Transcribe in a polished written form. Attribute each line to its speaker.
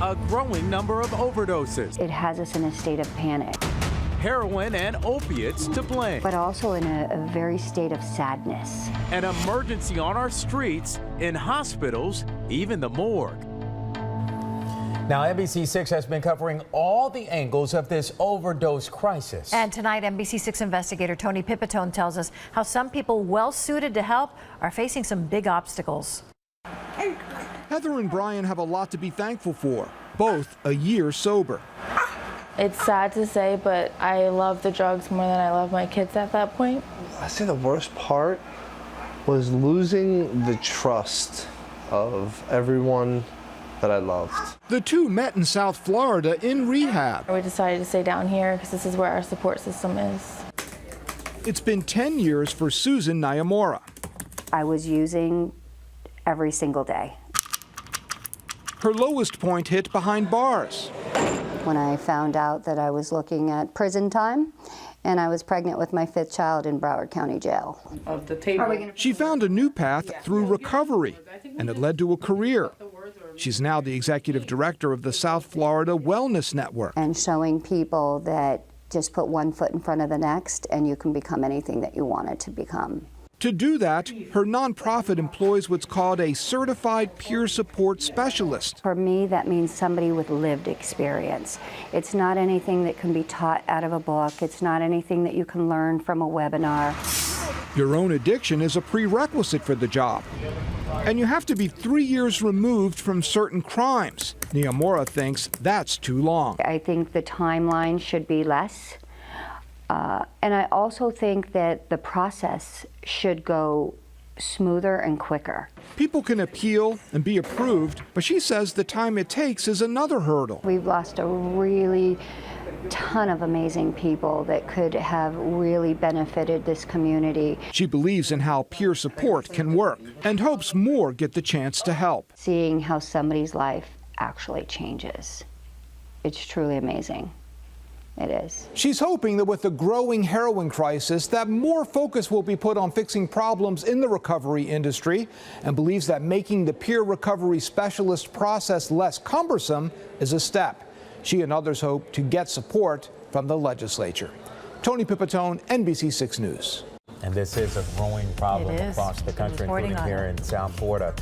Speaker 1: a growing number of overdoses.
Speaker 2: It has us in a state of panic,
Speaker 1: Heroin and opiates to blame.
Speaker 2: but also in a very state of sadness.
Speaker 1: An emergency on our streets, in hospitals, even the morgue.
Speaker 3: Now, NBC6 has been covering all the angles of this overdose crisis.
Speaker 4: And tonight, NBC6 investigator Tony Pipitone tells us how some people well suited to help are facing some big obstacles.
Speaker 5: Heather and Brian have a lot to be thankful for, both a year sober.
Speaker 6: It's sad to say, but I love the drugs more than I love my kids at that point.
Speaker 7: I say the worst part was losing the trust of everyone that I loved.
Speaker 5: The two met in South Florida in rehab.
Speaker 6: We decided to stay down here because this is where our support system is.
Speaker 5: It's been 10 years for Susan Nyamura.
Speaker 2: I was using every single day.
Speaker 5: Her lowest point hit behind bars.
Speaker 2: When I found out that I was looking at prison time and I was pregnant with my 5th child in Broward County Jail.
Speaker 5: She found a new path through recovery, and it led to a career. She's now the executive director of the South Florida Wellness Network.
Speaker 2: And showing people that just put one foot in front of the next and you can become anything that you wanted to become.
Speaker 5: To do that, her nonprofit employs what's called a certified peer support specialist.
Speaker 2: For me, that means somebody with lived experience. It's not anything that can be taught out of a book. It's not anything that you can learn from a webinar.
Speaker 5: Your own addiction is a prerequisite for the job. And you have to be 3 years removed from certain crimes. Nyamura thinks that's too long.
Speaker 2: I think the timeline should be less. And I also think that the process should go smoother and quicker.
Speaker 5: People can appeal and be approved, but she says the time it takes is another hurdle.
Speaker 2: We've lost a really ton of amazing people that could have really benefited this community.
Speaker 5: She believes in how peer support can work and hopes more get the chance to help.
Speaker 2: Seeing how somebody's life actually changes, it's truly amazing. It is.
Speaker 3: She's hoping that with the growing heroin crisis, that more focus will be put on fixing problems in the recovery industry, and believes that making the peer recovery specialist process less cumbersome is a step. She and others hope to get support from the legislature. Tony Pipitone, NBC6 News. And this is a growing problem across the country, including here in South Florida.